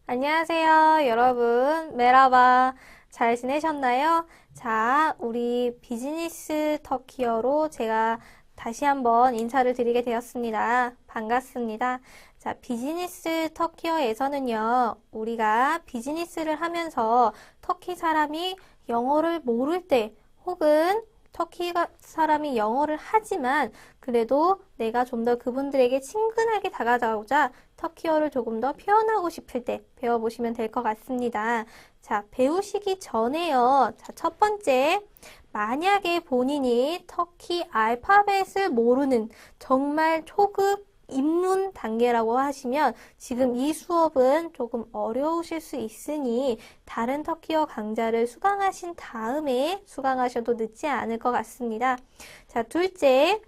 안녕하세요, 여러분. 메라바. 잘 지내셨나요? 자, 우리 비즈니스 터키어로 제가 다시 한번 인사를 드리게 되었습니다. 반갑습니다. 자, 비즈니스 터키어에서는요, 우리가 비즈니스를 하면서 터키 사람이 영어를 모를 때 혹은 터키 사람이 영어를 하지만 그래도 내가 좀 더 그분들에게 친근하게 다가가고자 터키어를 조금 더 표현하고 싶을 때 배워보시면 될 것 같습니다. 자, 배우시기 전에요. 자, 첫 번째, 만약에 본인이 터키 알파벳을 모르는 정말 초급 입문 단계라고 하시면 지금 이 수업은 조금 어려우실 수 있으니 다른 터키어 강좌를 수강하신 다음에 수강하셔도 늦지 않을 것 같습니다. 자, 둘째,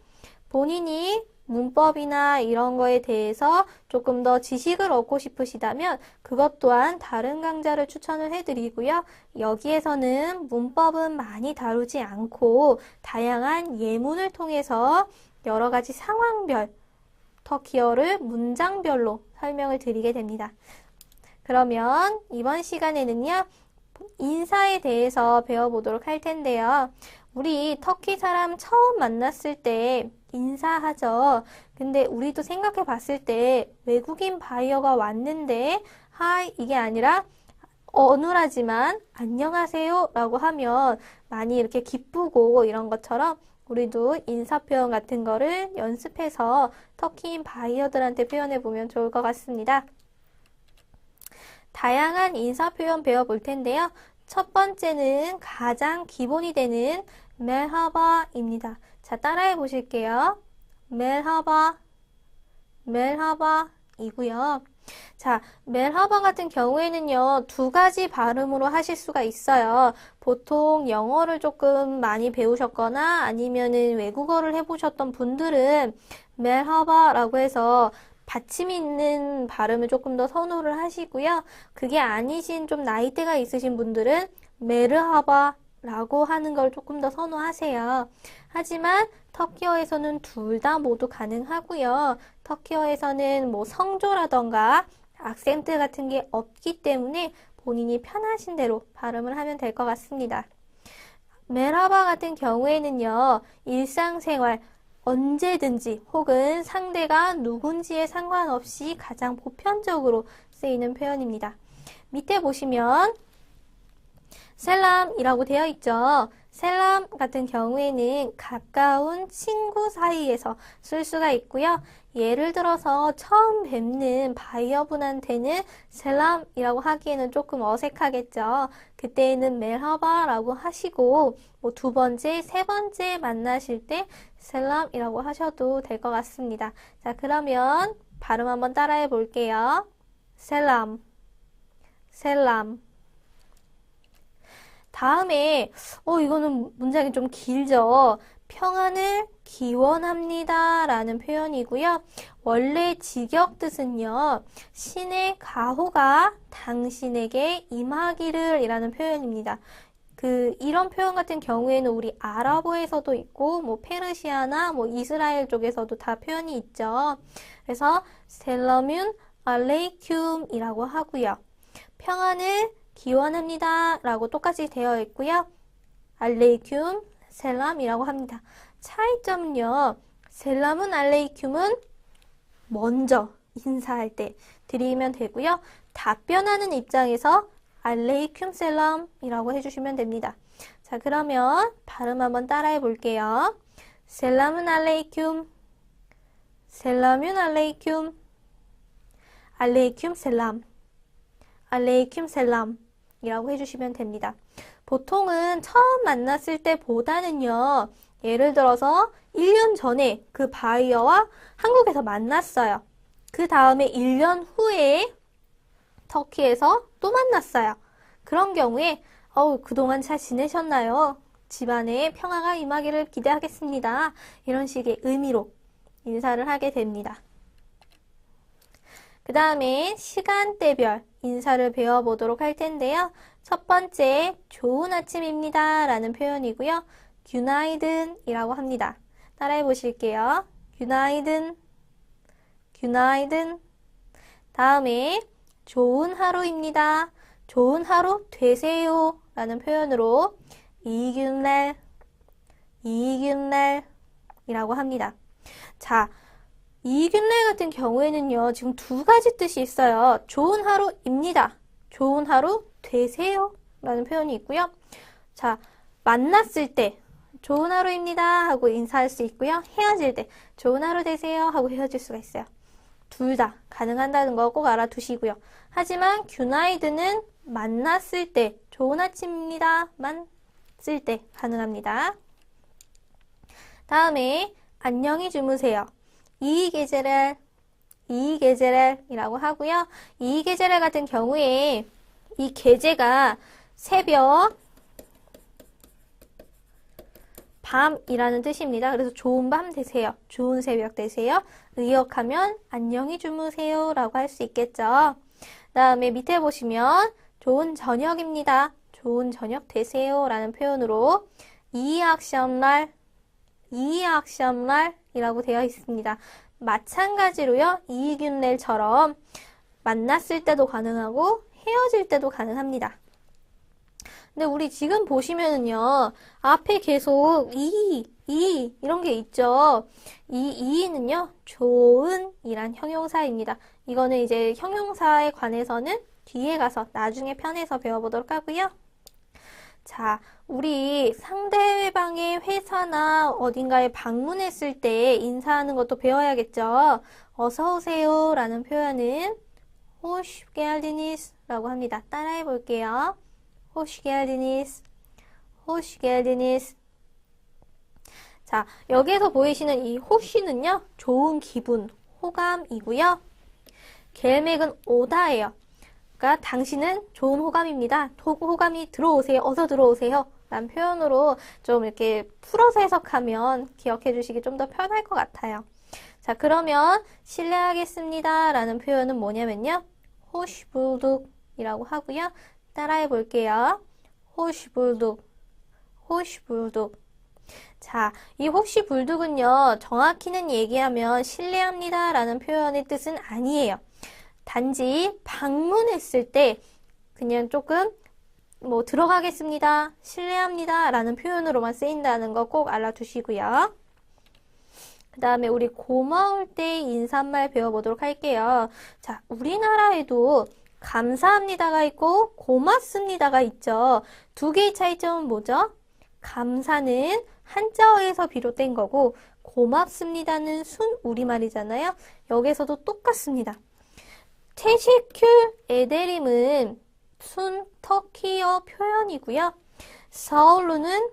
본인이 문법이나 이런 거에 대해서 조금 더 지식을 얻고 싶으시다면 그것 또한 다른 강좌를 추천을 해드리고요. 여기에서는 문법은 많이 다루지 않고 다양한 예문을 통해서 여러 가지 상황별, 터키어를 문장별로 설명을 드리게 됩니다. 그러면 이번 시간에는요, 인사에 대해서 배워보도록 할 텐데요. 우리 터키 사람 처음 만났을 때 인사하죠. 근데 우리도 생각해 봤을 때 외국인 바이어가 왔는데 하이 이게 아니라 어눌하지만 안녕하세요 라고 하면 많이 이렇게 기쁘고 이런 것처럼 우리도 인사 표현 같은 거를 연습해서 터키인 바이어들한테 표현해 보면 좋을 것 같습니다. 다양한 인사 표현 배워볼 텐데요. 첫 번째는 가장 기본이 되는 멜하바입니다. 자, 따라해 보실게요. 멜하바, 멜하바이고요. 자, 멜하바 같은 경우에는요, 두 가지 발음으로 하실 수가 있어요. 보통 영어를 조금 많이 배우셨거나 아니면은 외국어를 해보셨던 분들은 멜하바라고 해서 받침 있는 발음을 조금 더 선호를 하시고요. 그게 아니신 좀 나이대가 있으신 분들은 메르하바라고 하는 걸 조금 더 선호하세요. 하지만 터키어에서는 둘 다 모두 가능하고요. 터키어에서는 뭐 성조라던가 악센트 같은 게 없기 때문에 본인이 편하신 대로 발음을 하면 될 것 같습니다. 메라바 같은 경우에는요, 일상생활 언제든지 혹은 상대가 누군지에 상관없이 가장 보편적으로 쓰이는 표현입니다. 밑에 보시면 셀람이라고 되어 있죠. 셀람 같은 경우에는 가까운 친구 사이에서 쓸 수가 있고요. 예를 들어서 처음 뵙는 바이어분한테는 셀람이라고 하기에는 조금 어색하겠죠. 그때는 멜하바라고 하시고 뭐 두 번째, 세 번째 만나실 때 셀람이라고 하셔도 될 것 같습니다. 자, 그러면 발음 한번 따라해 볼게요. 셀람, 셀람. 다음에 이거는 문장이 좀 길죠. 평안을 기원합니다 라는 표현이고요. 원래 직역 뜻은요. 신의 가호가 당신에게 임하기를 이라는 표현입니다. 이런 표현 같은 경우에는 우리 아랍어에서도 있고 뭐 페르시아나 뭐 이스라엘 쪽에서도 다 표현이 있죠. 그래서 셀러뮌 알레이쿰 이라고 하고요. 평안을 기원합니다 라고 똑같이 되어 있고요. 알레이쿰 셀람이라고 합니다. 차이점은요. 셀람은 알레이쿰은 먼저 인사할 때 드리면 되고요. 답변하는 입장에서 알레이쿰 셀람이라고 해주시면 됩니다. 자, 그러면 발음 한번 따라해 볼게요. 셀람은 알레이쿰, 셀람은 알레이쿰, 알레이쿰 셀람, 알레이쿰 셀람 이라고 해주시면 됩니다. 보통은 처음 만났을 때보다는요. 예를 들어서 1년 전에 그 바이어와 한국에서 만났어요. 그 다음에 1년 후에 터키에서 또 만났어요. 그런 경우에 그동안 잘 지내셨나요? 집안에 평화가 임하기를 기대하겠습니다. 이런 식의 의미로 인사를 하게 됩니다. 그 다음에 시간대별 인사를 배워보도록 할 텐데요. 첫 번째, 좋은 아침입니다 라는 표현이고요. günaydın 이라고 합니다. 따라해 보실게요. günaydın, günaydın. 다음에 좋은 하루입니다. 좋은 하루 되세요. 라는 표현으로 이균 날 이라고 합니다. 자, 이균 날 같은 경우에는요, 지금 두 가지 뜻이 있어요. 좋은 하루입니다. 좋은 하루 되세요. 라는 표현이 있고요. 자, 만났을 때 좋은 하루입니다 하고 인사할 수 있고요. 헤어질 때 좋은 하루 되세요 하고 헤어질 수가 있어요. 둘 다 가능한다는 거 꼭 알아두시고요. 하지만 굿나잇은 만났을 때 좋은 아침입니다 만 쓸 때 가능합니다. 다음에 안녕히 주무세요. 이계제랄 이라고 하고요. 이계제랄 같은 경우에 이 계제가 새벽, 밤이라는 뜻입니다. 그래서 좋은 밤 되세요. 좋은 새벽 되세요. 의역하면 안녕히 주무세요 라고 할 수 있겠죠. 다음에 밑에 보시면 좋은 저녁입니다. 좋은 저녁 되세요 라는 표현으로 이악션날 이라고 되어 있습니다. 마찬가지로요. 이균렐처럼 만났을 때도 가능하고 헤어질 때도 가능합니다. 근데 우리 지금 보시면은요, 앞에 계속 이런 게 있죠. 이는요, 좋은이란 형용사입니다. 이거는 이제 형용사에 관해서는 뒤에 가서 나중에 편에서 배워보도록 하고요. 자, 우리 상대방의 회사나 어딘가에 방문했을 때 인사하는 것도 배워야겠죠. 어서오세요 라는 표현은 Hoş geldiniz 라고 합니다. 따라해 볼게요. Hoş geldiniz. Hoş geldiniz. 자, 여기에서 보이시는 이 호시는요, 좋은 기분, 호감이고요. 겔맥은 오다예요. 그러니까 당신은 좋은 호감입니다. 호감이 들어오세요. 어서 들어오세요. 라는 표현으로 좀 이렇게 풀어서 해석하면 기억해 주시기 좀 더 편할 것 같아요. 자, 그러면 실례하겠습니다. 라는 표현은 뭐냐면요. 호시 불둑 이라고 하고요. 따라해 볼게요. 호시 불둑. 호시 불둑. 자, 이 혹시 불둑은요, 정확히는 얘기하면 실례합니다 라는 표현의 뜻은 아니에요. 단지 방문했을 때 그냥 조금 뭐 들어가겠습니다, 실례합니다 라는 표현으로만 쓰인다는 거 꼭 알아두시고요. 그 다음에 우리 고마울 때 인사말 배워보도록 할게요. 자, 우리나라에도 감사합니다가 있고 고맙습니다가 있죠. 두 개의 차이점은 뭐죠? 감사는 한자어에서 비롯된 거고 고맙습니다는 순 우리말이잖아요. 여기서도 똑같습니다. 테시큐 에데림은 순 터키어 표현이고요. 사울루는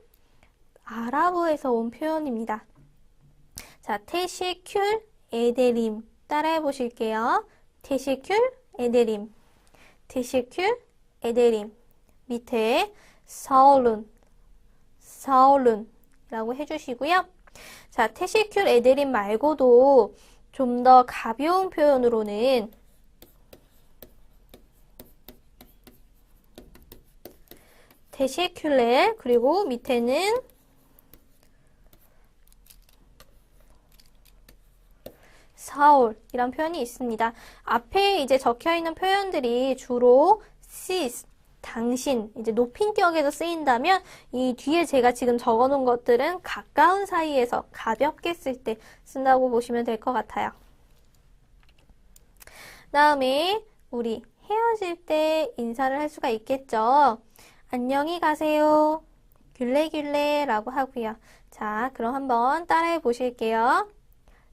아랍어에서 온 표현입니다. 자, 테시큐 에데림 따라해 보실게요. 테시큐 에데림 테시큐 에데림 밑에 사울룬 라고 해주시고요. 자, 테시큐 에데림 말고도 좀 더 가벼운 표현으로는 테시큘레 그리고 밑에는 사울 이란 표현이 있습니다. 앞에 이제 적혀 있는 표현들이 주로 sis 당신, 이제 높임격에서 쓰인다면 이 뒤에 제가 지금 적어 놓은 것들은 가까운 사이에서 가볍게 쓸 때 쓴다고 보시면 될 것 같아요. 다음에 우리 헤어질 때 인사를 할 수가 있겠죠. 안녕히 가세요. 귤레 라고 하고요. 자, 그럼 한번 따라해 보실게요.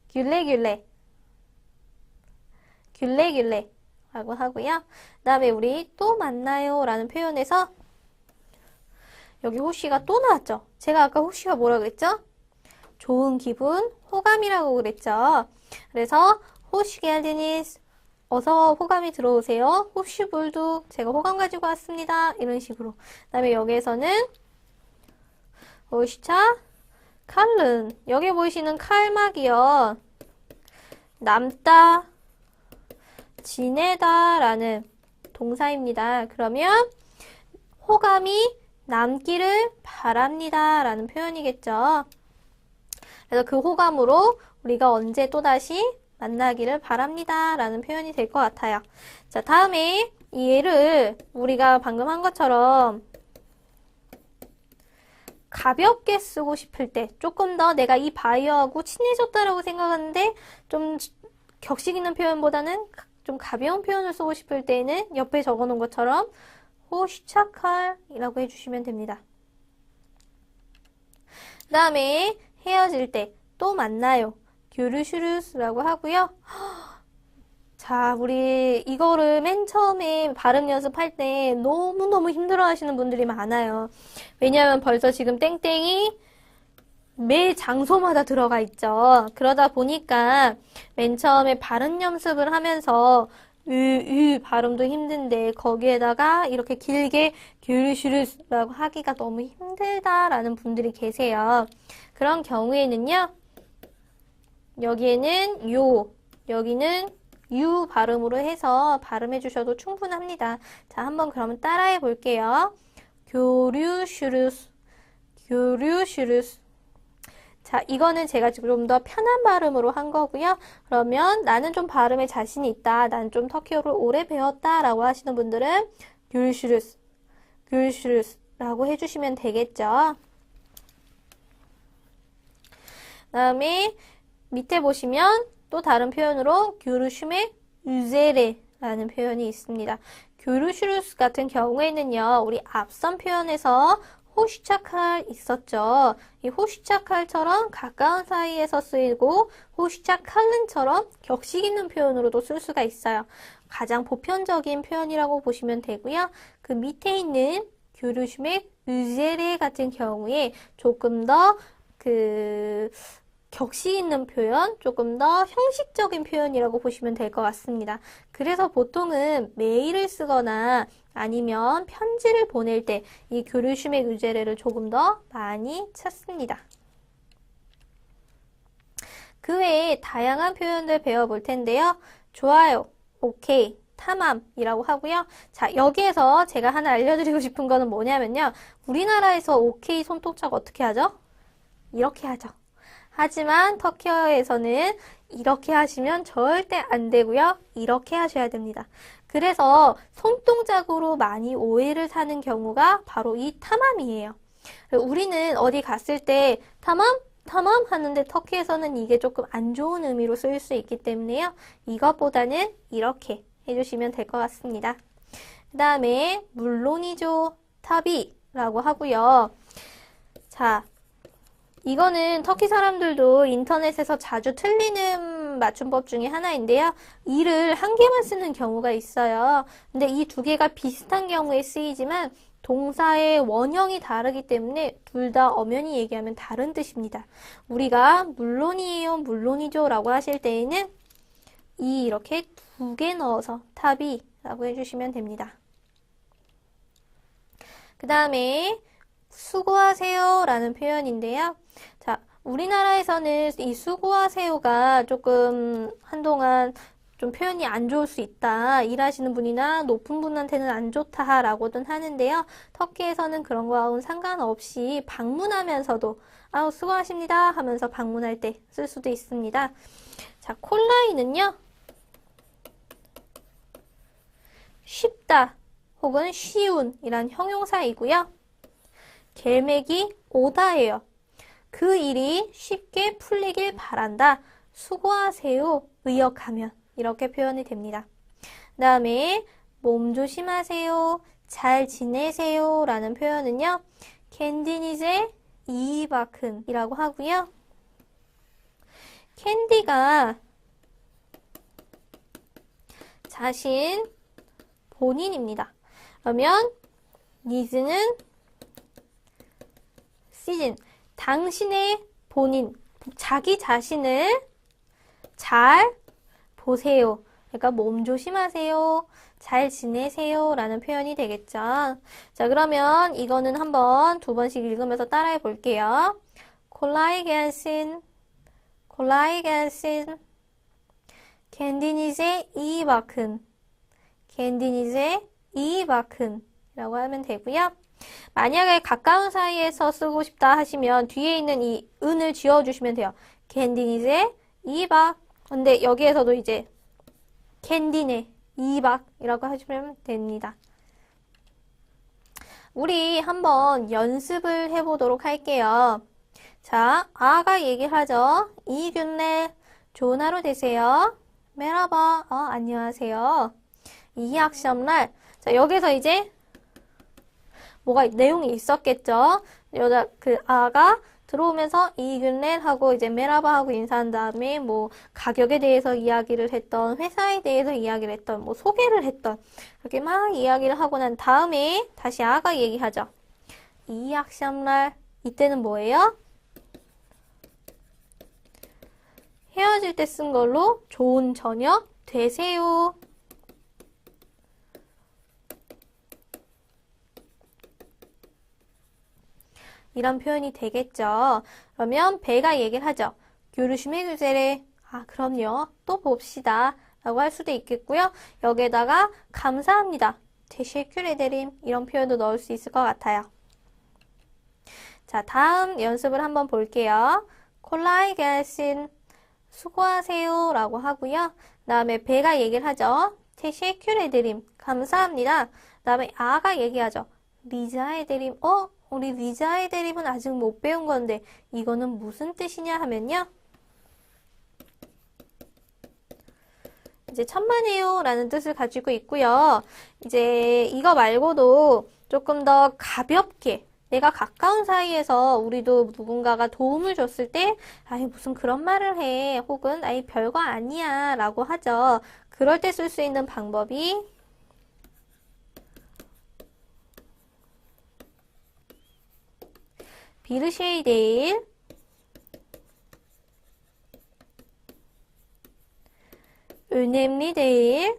귤레 라고 하고요. 그 다음에 우리 또 만나요 라는 표현에서 여기 호시가 또 나왔죠. 제가 아까 호시가 뭐라 그랬죠? 좋은 기분, 호감이라고 그랬죠. 그래서 호시 게알디니스 어서 호감이 들어오세요. 호시 불둑 제가 호감 가지고 왔습니다. 이런 식으로. 그 다음에 여기에서는 호시차 칼른 여기 보이시는 칼막이요. 남다 지내다 라는 동사입니다. 그러면 호감이 남기를 바랍니다 라는 표현이겠죠. 그래서 그 호감으로 우리가 언제 또다시 만나기를 바랍니다. 라는 표현이 될 것 같아요. 자, 다음에 이 얘를 우리가 방금 한 것처럼 가볍게 쓰고 싶을 때 조금 더 내가 이 바이어하고 친해졌다라고 생각하는데 좀 격식 있는 표현보다는 좀 가벼운 표현을 쓰고 싶을 때에는 옆에 적어놓은 것처럼 호시차칼이라고 해주시면 됩니다. 그 다음에 헤어질 때 또 만나요. 규르슈르스라고 하고요. 자, 우리 이거를 맨 처음에 발음 연습할 때 너무너무 힘들어 하시는 분들이 많아요. 왜냐하면 벌써 지금 땡땡이 매 장소마다 들어가 있죠. 그러다 보니까 맨 처음에 발음 연습을 하면서 발음도 힘든데 거기에다가 이렇게 길게 규르슈르스라고 하기가 너무 힘들다라는 분들이 계세요. 그런 경우에는요. 여기에는 요, 여기는 유 발음으로 해서 발음해 주셔도 충분합니다. 자, 한번 그러면 따라해 볼게요. 교류슈르스, 교류슈르스. 자, 이거는 제가 지금 좀 더 편한 발음으로 한 거고요. 그러면 나는 좀 발음에 자신이 있다. 나는 좀 터키어를 오래 배웠다. 라고 하시는 분들은 귤슈르스, 귤슈르스 라고 해주시면 되겠죠. 그 다음에 밑에 보시면 또 다른 표현으로 규르슈메 유제레 라는 표현이 있습니다. 규르슈르스 같은 경우에는요. 우리 앞선 표현에서 호시차칼 있었죠. 이 호시차칼처럼 가까운 사이에서 쓰이고 호시차칼른처럼 격식 있는 표현으로도 쓸 수가 있어요. 가장 보편적인 표현이라고 보시면 되고요. 그 밑에 있는 규르슈메 유제레 같은 경우에 조금 더 격식 있는 표현, 조금 더 형식적인 표현이라고 보시면 될 것 같습니다. 그래서 보통은 메일을 쓰거나 아니면 편지를 보낼 때 이 교류슈메 유제레를 조금 더 많이 찾습니다. 그 외에 다양한 표현들 배워볼 텐데요. 좋아요, 오케이, 탐함이라고 하고요. 자, 여기에서 제가 하나 알려드리고 싶은 거는 뭐냐면요. 우리나라에서 오케이 손동작 어떻게 하죠? 이렇게 하죠. 하지만 터키어에서는 이렇게 하시면 절대 안 되고요. 이렇게 하셔야 됩니다. 그래서 손동작으로 많이 오해를 사는 경우가 바로 이 탐함이에요. 우리는 어디 갔을 때 탐함? 탐함? 하는데 터키에서는 이게 조금 안 좋은 의미로 쓰일 수 있기 때문에요. 이것보다는 이렇게 해주시면 될 것 같습니다. 그 다음에 물론이죠. 타비라고 하고요. 자, 이거는 터키 사람들도 인터넷에서 자주 틀리는 맞춤법 중에 하나인데요. 이를 한 개만 쓰는 경우가 있어요. 근데 이 두 개가 비슷한 경우에 쓰이지만 동사의 원형이 다르기 때문에 둘 다 엄연히 얘기하면 다른 뜻입니다. 우리가 물론이에요, 물론이죠 라고 하실 때에는 이렇게 두 개 넣어서 타비라고 해주시면 됩니다. 그 다음에 수고하세요 라는 표현인데요. 자, 우리나라에서는 이 수고하세요가 조금 한동안 좀 표현이 안 좋을 수 있다. 일하시는 분이나 높은 분한테는 안 좋다라고든 하는데요. 터키에서는 그런 거하고는 상관없이 방문하면서도 아우 수고하십니다 하면서 방문할 때 쓸 수도 있습니다. 자, 콜라이는요. 쉽다 혹은 쉬운 이란 형용사이고요. 계획이 오다예요. 그 일이 쉽게 풀리길 바란다. 수고하세요. 의역하면 이렇게 표현이 됩니다. 그 다음에 몸 조심하세요. 잘 지내세요. 라는 표현은요. 캔디니제 이바큰 이라고 하고요. 캔디가 자신 본인입니다. 그러면 니즈는 시즌 당신의 본인 자기 자신을 잘 보세요. 그러니까 몸 조심하세요. 잘 지내세요. 라는 표현이 되겠죠. 자, 그러면 이거는 한번 두 번씩 읽으면서 따라해 볼게요. 콜라이 겐신 콜라이 겐신 캔디니제 이바큰 캔디니제 이바큰 라고 하면 되고요. 만약에 가까운 사이에서 쓰고 싶다 하시면 뒤에 있는 이 은을 지워주시면 돼요. 캔디니제 이바 근데 여기에서도 이제 캔디네, 2박이라고 해주면 됩니다. 우리 한번 연습을 해보도록 할게요. 자, 아가 얘기를 하죠. 이 günler 좋은 하루 되세요. 메라바, 안녕하세요. 이 akşamlar. 자, 여기서 이제 뭐가 내용이 있었겠죠. 여자 그 아가 들어오면서 이 günler 하고 이제 메라바 하고 인사한 다음에 뭐 가격에 대해서 이야기를 했던, 회사에 대해서 이야기를 했던, 뭐 소개를 했던, 그렇게 막 이야기를 하고 난 다음에 다시 아가 얘기하죠. 이 akşamlar. 이때는 뭐예요? 헤어질 때 쓴 걸로 좋은 저녁 되세요. 이런 표현이 되겠죠. 그러면 배가 얘기를 하죠. görüşmek üzere. 그럼요. 또 봅시다. 라고 할 수도 있겠고요. 여기에다가 감사합니다. teşekkür ederim. 이런 표현도 넣을 수 있을 것 같아요. 자, 다음 연습을 한번 볼게요. kolay gelsin. 수고하세요. 라고 하고요. 그 다음에 배가 얘기를 하죠. teşekkür ederim. 감사합니다. 그 다음에 아가 얘기하죠. rica ederim. 우리 리자 에데림은 아직 못 배운 건데 이거는 무슨 뜻이냐 하면요. 이제 천만에요 라는 뜻을 가지고 있고요. 이제 이거 말고도 조금 더 가볍게 내가 가까운 사이에서 우리도 누군가가 도움을 줬을 때 아이 무슨 그런 말을 해 혹은 아이 별거 아니야 라고 하죠. 그럴 때 쓸 수 있는 방법이 bir şey değil, önemli değil,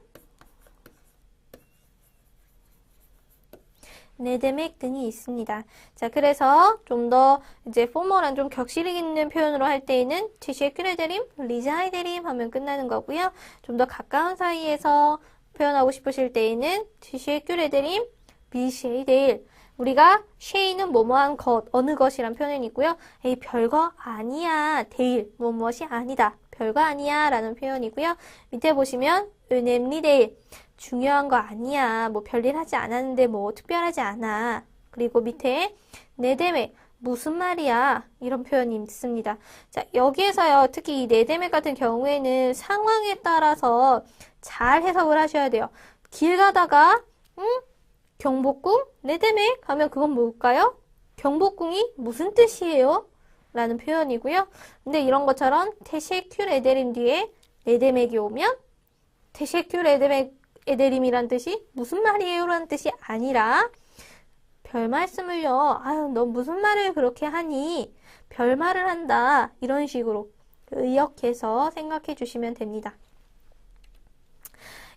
ne demek 등이 있습니다. 자, 그래서 좀 더 이제 포멀한 좀 격식 있는 표현으로 할 때에는 teşekkür ederim, rica ederim 하면 끝나는 거고요. 좀 더 가까운 사이에서 표현하고 싶으실 때에는 teşekkür ederim, bir şey değil. 우리가 şey는 뭐뭐한 것, 어느 것이란 표현이 있고요. 에이, 별거 아니야. 데일, 뭐뭐이 아니다. 별거 아니야. 라는 표현이고요. 밑에 보시면 önemli değil. 중요한 거 아니야. 뭐 별일 하지 않았는데 뭐 특별하지 않아. 그리고 밑에 내 때문에 무슨 말이야. 이런 표현이 있습니다. 자, 여기에서요. 특히 이 내 때문에 같은 경우에는 상황에 따라서 잘 해석을 하셔야 돼요. 길 가다가 경복궁? 내 때문에 가면 그건 뭘까요? 경복궁이 무슨 뜻이에요? 라는 표현이고요. 근데 이런 것처럼 teşekkür ederim 뒤에 내 때문에이 오면 teşekkür ederim이란 뜻이 무슨 말이에요? 라는 뜻이 아니라 별 말씀을요. 아유, 너 무슨 말을 그렇게 하니? 별 말을 한다. 이런 식으로 의역해서 생각해 주시면 됩니다.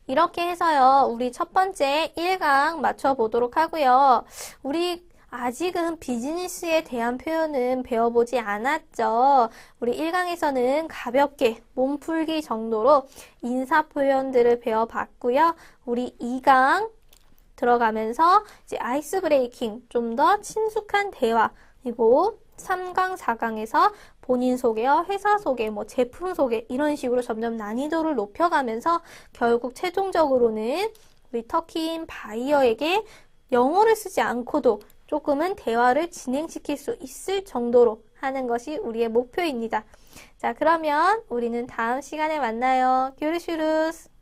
이렇게 해서요, 우리 첫 번째 1강 맞춰보도록 하고요. 우리 아직은 비즈니스에 대한 표현은 배워보지 않았죠. 우리 1강에서는 가볍게 몸풀기 정도로 인사 표현들을 배워봤고요. 우리 2강 들어가면서 이제 아이스 브레이킹, 좀 더 친숙한 대화, 그리고 3강, 4강에서 본인 소개와 회사 소개, 뭐 제품 소개 이런 식으로 점점 난이도를 높여가면서 결국 최종적으로는 우리 터키인 바이어에게 영어를 쓰지 않고도 조금은 대화를 진행시킬 수 있을 정도로 하는 것이 우리의 목표입니다. 자, 그러면 우리는 다음 시간에 만나요. görüşürüz.